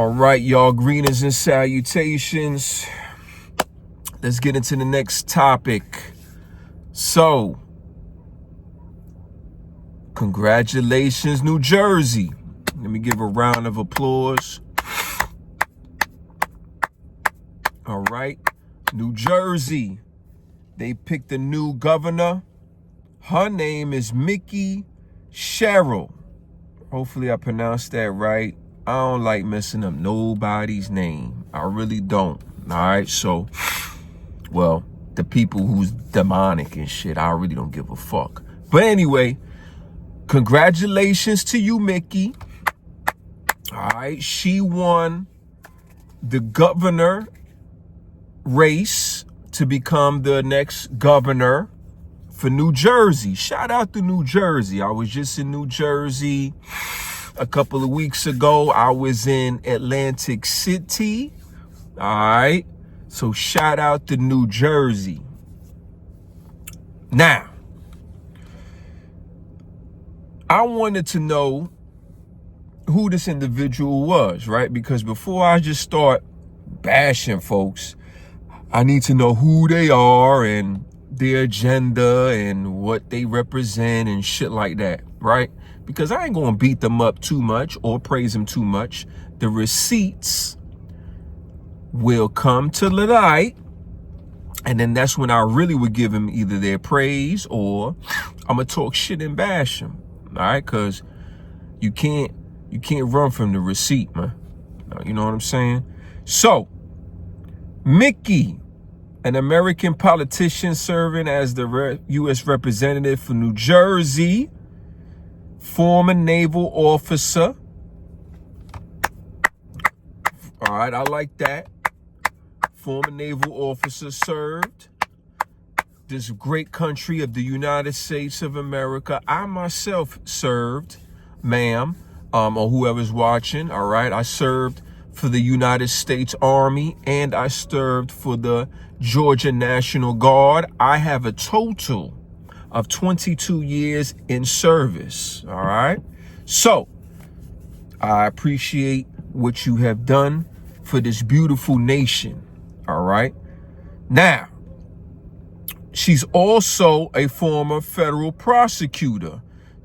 All right, y'all, greetings and salutations. Let's get into the next topic. So, congratulations, New Jersey. Let me give a round of applause. All right, New Jersey. They picked a new governor. Her name is Mikie Sherrill. Hopefully I pronounced that right. I don't like messing up nobody's name. I really don't. All right, so, well, the people who's demonic and shit, I really don't give a fuck. But anyway, congratulations to you, Mikie. All right, she won the governor race to become the next governor for New Jersey. Shout out to New Jersey. I was just in New Jersey a couple of weeks ago. I was in Atlantic City. All right. So shout out to New Jersey. Now, I wanted to know who this individual was, right? Because before I just start bashing folks, I need to know who they are and their agenda and what they represent and shit like that, right? Because I ain't gonna beat them up too much or praise them too much. The receipts will come to the light, and then that's when I really would give them either their praise or I'm gonna talk shit and bash them, all right? Because you can't run from the receipt, man. You know what I'm saying? So, Mikie, an American politician serving as the U.S. representative for New Jersey, former naval officer. All right, I like that. Former naval officer, served this great country of the United States of America. I myself served, ma'am, or whoever's watching. All right, I served for the United States Army, and I served for the Georgia National Guard. I have a total of 22 years in service, all right? So, I appreciate what you have done for this beautiful nation, all right? Now, she's also a former federal prosecutor.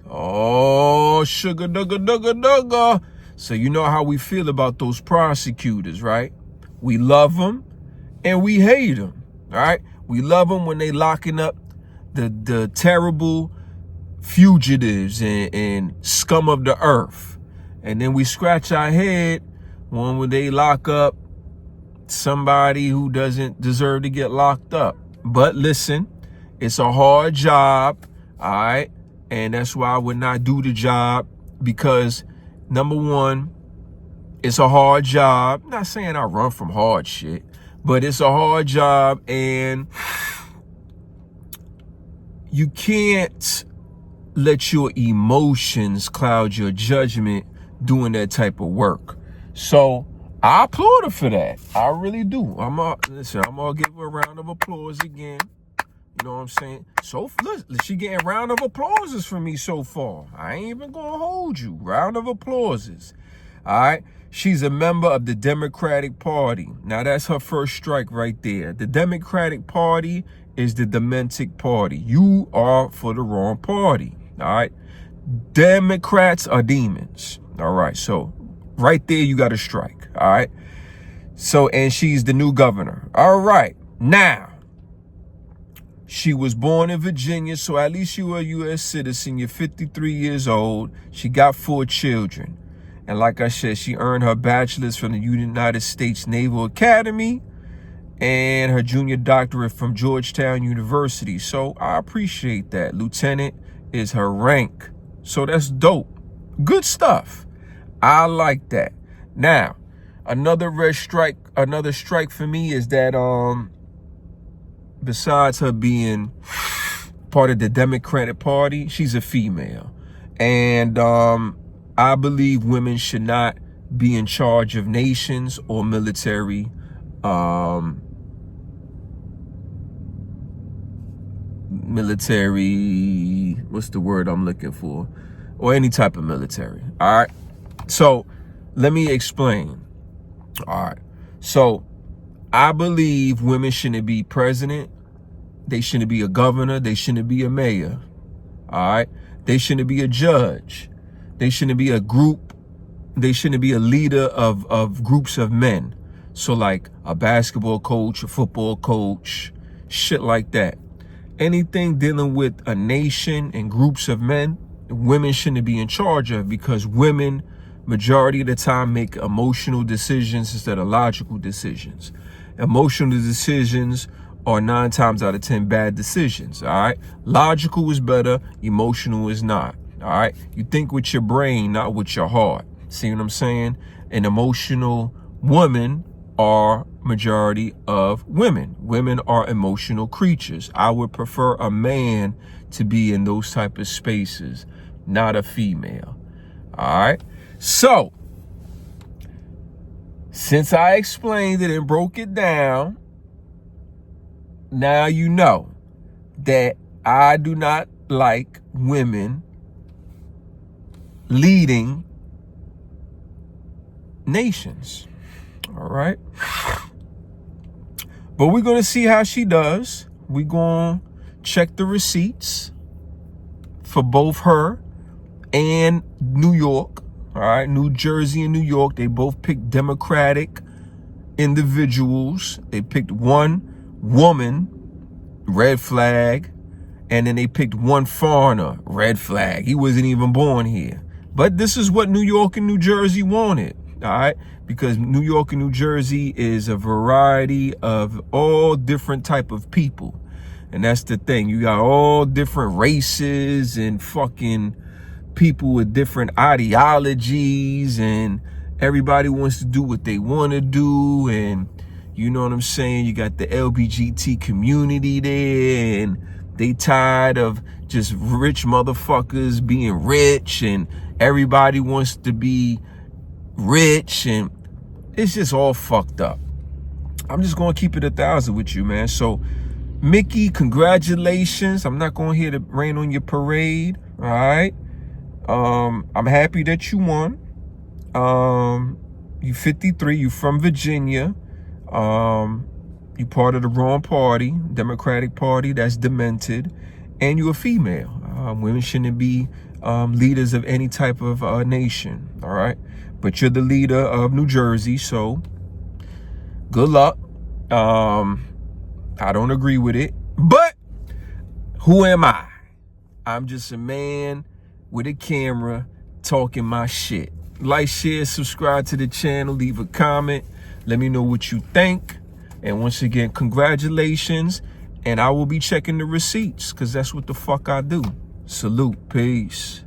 Oh, sugar dugga dugga dugga. So you know how we feel about those prosecutors, right? We love them and we hate them, all right? We love them when they locking up the terrible fugitives and scum of the earth. And then we scratch our head when they lock up somebody who doesn't deserve to get locked up. But listen, it's a hard job, all right? And that's why I would not do the job, because number one, it's a hard job. I'm not saying I run from hard shit, but it's a hard job, and you can't let your emotions cloud your judgment doing that type of work. So I applaud her for that. I really do. I'm gonna give her a round of applause again. You know what I'm saying? So look, she getting round of applauses from me so far. I ain't even gonna hold you. Round of applauses. All right. She's a member of the Democratic Party. Now that's her first strike right there. The Democratic Party is the Dementic Party. You are for the wrong party. All right. Democrats are demons. All right. So right there, you got a strike. All right. So, and she's the new governor. All right. Now, she was born in Virginia, so at least you are a U.S. citizen. You're 53 years old. She got 4 children. And like I said, she earned her bachelor's from the United States Naval Academy and her junior doctorate from Georgetown University. So I appreciate that. Lieutenant is her rank. So that's dope. Good stuff. I like that. Now, another strike for me is that besides her being part of the Democratic Party, she's a female. And I believe women should not be in charge of nations or military what's the word I'm looking for? Or any type of military. All right. So let me explain. All right. So I believe women shouldn't be president. They shouldn't be a governor. They shouldn't be a mayor. All right. They shouldn't be a judge. They shouldn't be a group. They shouldn't be a leader of groups of men. So like a basketball coach, a football coach, shit like that. Anything dealing with a nation and groups of men, women shouldn't be in charge of, because women, majority of the time, make emotional decisions instead of logical decisions. Emotional decisions are 9 times out of 10 bad decisions, all right? Logical is better, emotional is not, all right? You think with your brain, not with your heart. See what I'm saying? An emotional woman are majority of women. Women are emotional creatures. I would prefer a man to be in those type of spaces, not a female. All right. So, since I explained it and broke it down, now you know that I do not like women leading nations. All right. But we're going to see how she does. We're going to check the receipts for both her and New York. All right. New Jersey and New York. They both picked Democratic individuals. They picked one woman, red flag. And then they picked one foreigner, red flag. He wasn't even born here. But this is what New York and New Jersey wanted. All right. Because New York and New Jersey is a variety of all different type of people. And that's the thing. You got all different races and fucking people with different ideologies, and everybody wants to do what they want to do. And you know what I'm saying? You got the LGBT community there, and they tired of just rich motherfuckers being rich, and everybody wants to be rich, and it's just all fucked up. I'm just gonna keep it 1,000 with you, man. So Mikie, congratulations. I'm not going here to rain on your parade. All right. I'm happy that you won. You 53, you from Virginia. You part of the wrong party, Democratic Party, that's demented, and you're a female. Women shouldn't be leaders of any type of nation, all right? But you're the leader of New Jersey, so good luck. I don't agree with it, but who am I? I'm just a man with a camera talking my shit. Like, share, subscribe to the channel, leave a comment. Let me know what you think. And once again, congratulations. And I will be checking the receipts, because that's what the fuck I do. Salute. Peace.